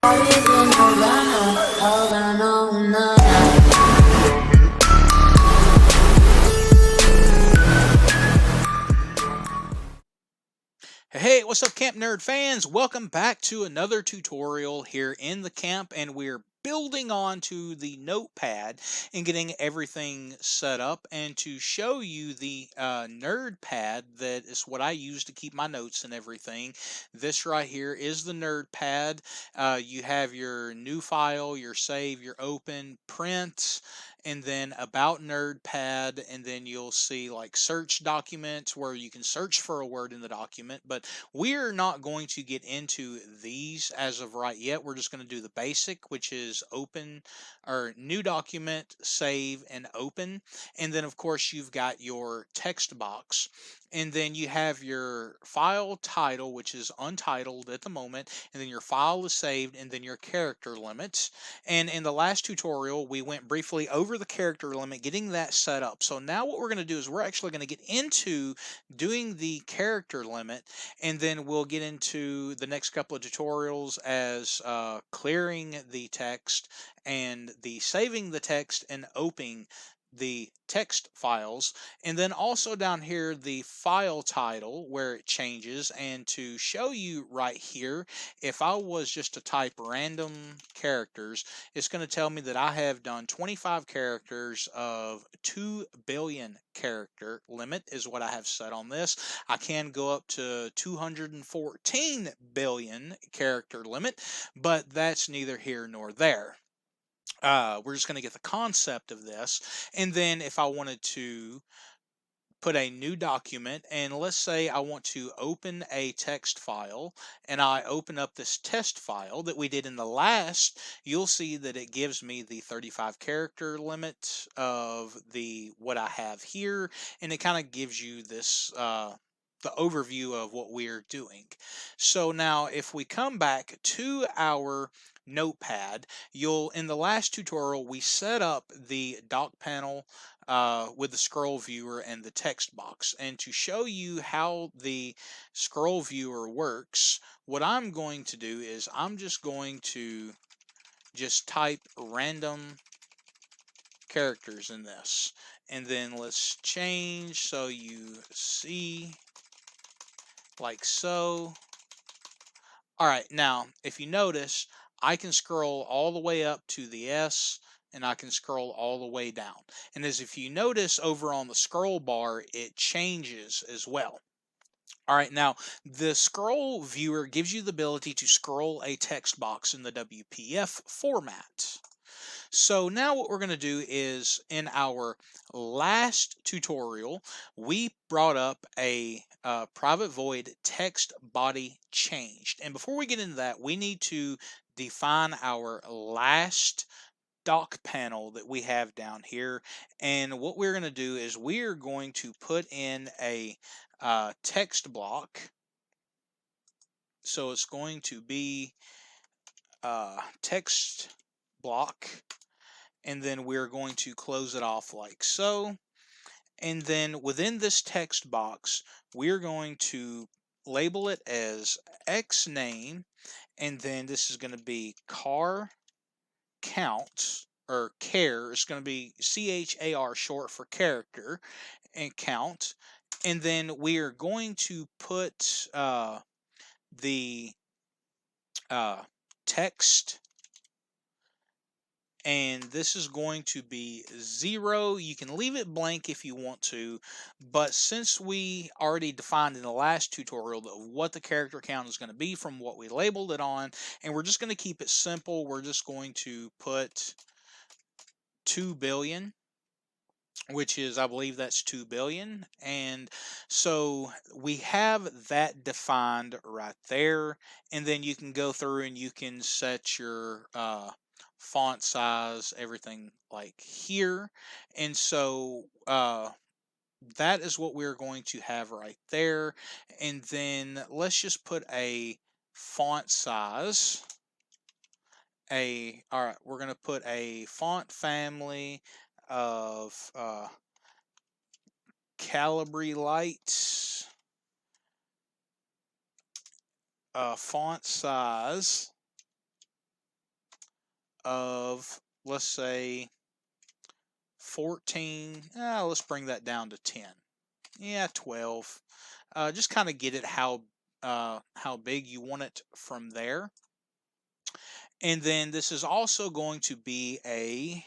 Hey, what's up, Camp Nerd fans? Welcome back to another tutorial here in the camp, and we're building on to the notepad and getting everything set up. And to show you the nerd pad, that is what I use to keep my notes and everything. This right here is the nerd pad. You have your new file, your save, your open, print, and then about nerdpad, and then you'll see like search documents where you can search for a word in the document. But we're not going to get into these as of right yet. We're just going to do the basic, which is open or new document, save, and open. And then of course you've got your text box, and then you have your file title, which is untitled at the moment, and then your file is saved, and then your character limits. And in the last tutorial, we went briefly over the character limit, getting that set up. So now what we're going to do is we're actually going to get into doing the character limit, and then we'll get into the next couple of tutorials as clearing the text and the saving the text and opening the text files, and then also down here the file title where it changes. And to show you right here, if I was just to type random characters, it's going to tell me that I have done 25 characters of 2 billion character limit is what I have set on this. I can go up to 214 billion character limit, but that's neither here nor there. We're just going to get the concept of this. And then if I wanted to put a new document, and let's say I want to open a text file, and I open up this test file that we did in the last, you'll see that it gives me the 35 character limit of the what I have here, and it kind of gives you this the overview of what we're doing. So now if we come back to our notepad, you'll in the last tutorial we set up the dock panel with the scroll viewer and the text box. And to show you how the scroll viewer works, what I'm going to do is I'm just going to just type random characters in this, and then let's change so you see like so. All right, now if you notice, I can scroll all the way up to the S, and I can scroll all the way down. And as if you notice over on the scroll bar, it changes as well. All right, now the scroll viewer gives you the ability to scroll a text box in the WPF format. So now what we're going to do is in our last tutorial, we brought up a private void text body changed. And before we get into that, we need to define our last dock panel that we have down here. And what we're going to do is we're going to put in a text block. So it's going to be text block, and then we're going to close it off like so. And then within this text box, we're going to label it as X name, and then this is going to be car count, or care. It's going to be CHAR, short for character, and count. And then we are going to put the text, and this is going to be 0. You can leave it blank if you want to, but since we already defined in the last tutorial what the character count is going to be from what we labeled it on, and we're just going to keep it simple, we're just going to put 2 billion, which is, I believe that's 2 billion. And so we have that defined right there, and then you can go through and you can set your font size, everything like here. And so that is what we're going to have right there. And then let's just put a font size. All right, we're going to put a font family of Calibri Light, font size of, let's say, 14. Let's bring that down to 10. Yeah, 12. Just kind of get it how big you want it from there. And then this is also going to be a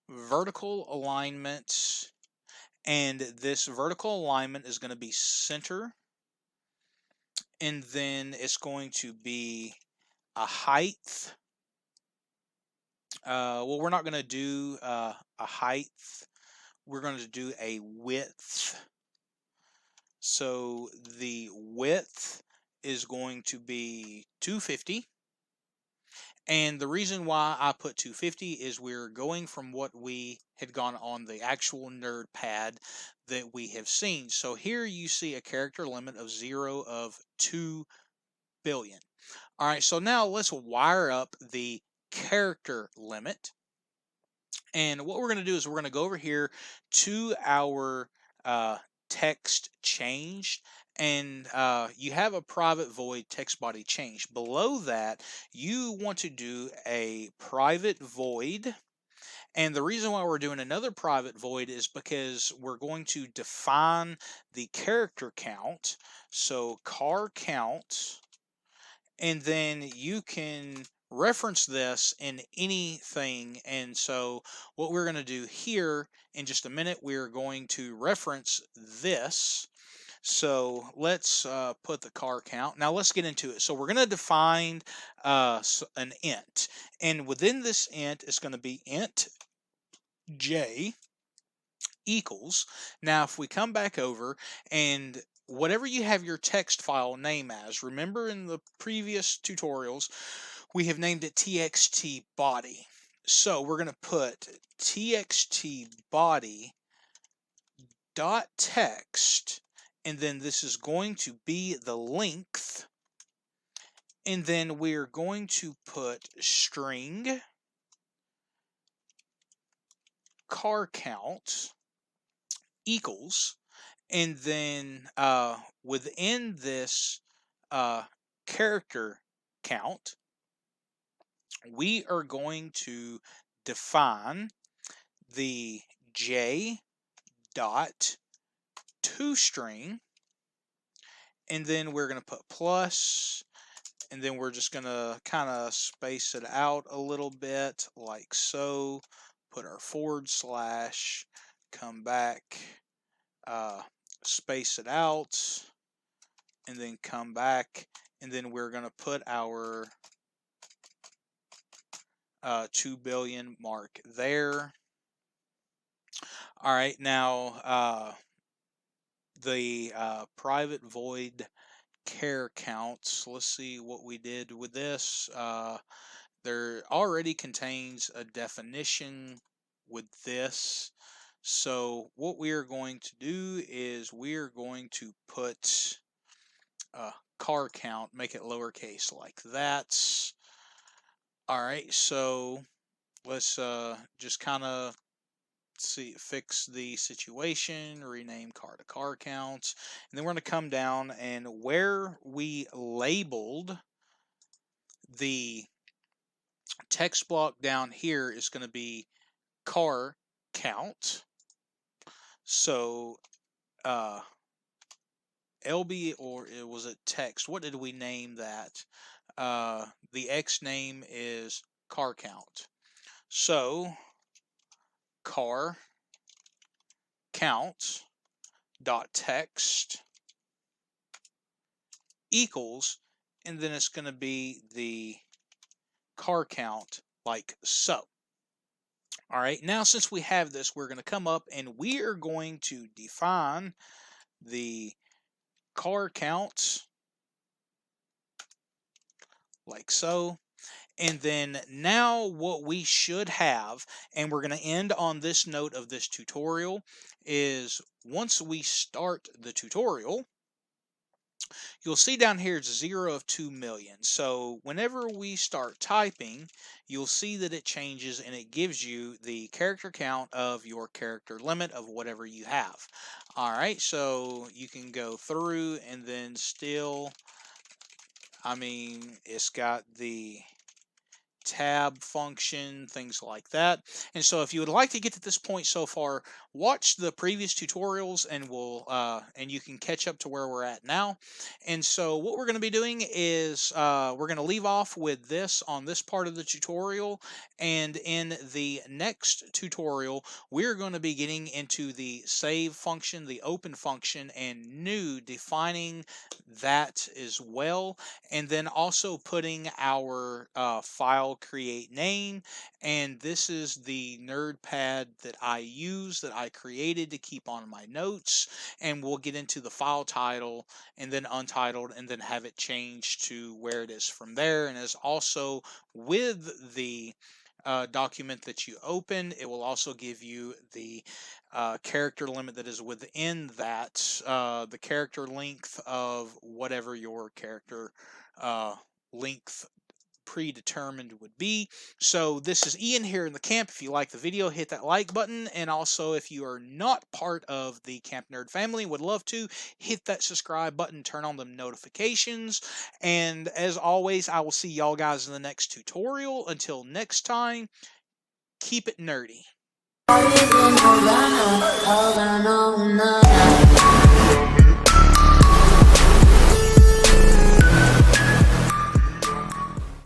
vertical alignment, and this vertical alignment is going to be center, and then it's going to be a height. Well, we're not going to do a height. We're going to do a width. So the width is going to be 250. And the reason why I put 250 is we're going from what we had gone on the actual nerd pad that we have seen. So here you see a character limit of 0 of 2 billion. All right, so now let's wire up the character limit. And what we're going to do is we're going to go over here to our text changed, and you have a private void text body change. Below that, you want to do a private void. And the reason why we're doing another private void is because we're going to define the character count. So car count, and then you can reference this in anything. And so what we're going to do here in just a minute, we're going to reference this. So let's put the car count. Now let's get into it. So we're going to define an int, and within this int is going to be int j equals. Now if we come back over, and whatever you have your text file name as, remember in the previous tutorials we have named it txt body. So we're going to put txt body dot text, and then this is going to be the length, and then we're going to put string car count equals, and then within this character count, we are going to define the j dot toString, and then we're going to put plus, and then we're just going to kind of space it out a little bit like so, put our forward slash, come back, space it out, and then come back, and then we're going to put our 2 billion mark there. All right, now the private void char counts, let's see what we did with this. There already contains a definition with this. So what we are going to do is we are going to put car count, make it lowercase like that. All right, so let's just kind of fix the situation, rename car to car counts, and then we're going to come down, and where we labeled the text block down here is going to be car count. So LB, or it was it text, what did we name that? The X name is car count. So car count dot text equals, and then it's going to be the car count like so. All right, now since we have this, we're going to come up and we are going to define the car count like so. And then now what we should have, and we're going to end on this note of this tutorial, is once we start the tutorial, you'll see down here it's 0 of 2 million. So whenever we start typing, you'll see that it changes and it gives you the character count of your character limit of whatever you have. All right, so you can go through, and then still, I mean, it's got the tab function, things like that. And so if you would like to get to this point so far, watch the previous tutorials and and you can catch up to where we're at now. And so what we're going to be doing is we're going to leave off with this on this part of the tutorial, and in the next tutorial we're going to be getting into the save function, the open function, and new, defining that as well, and then also putting our file create name. And this is the nerdpad that I use, that I created to keep on my notes, and we'll get into the file title and then untitled, and then have it changed to where it is from there. And as also with the document that you open, it will also give you the character limit that is within that, the character length of whatever your character length predetermined would be. So this is Ian here in the camp. If you like the video, hit that like button, and also if you are not part of the Camp Nerd family, would love to hit that subscribe button, turn on the notifications, and as always, I will see y'all guys in the next tutorial. Until next time, keep it nerdy.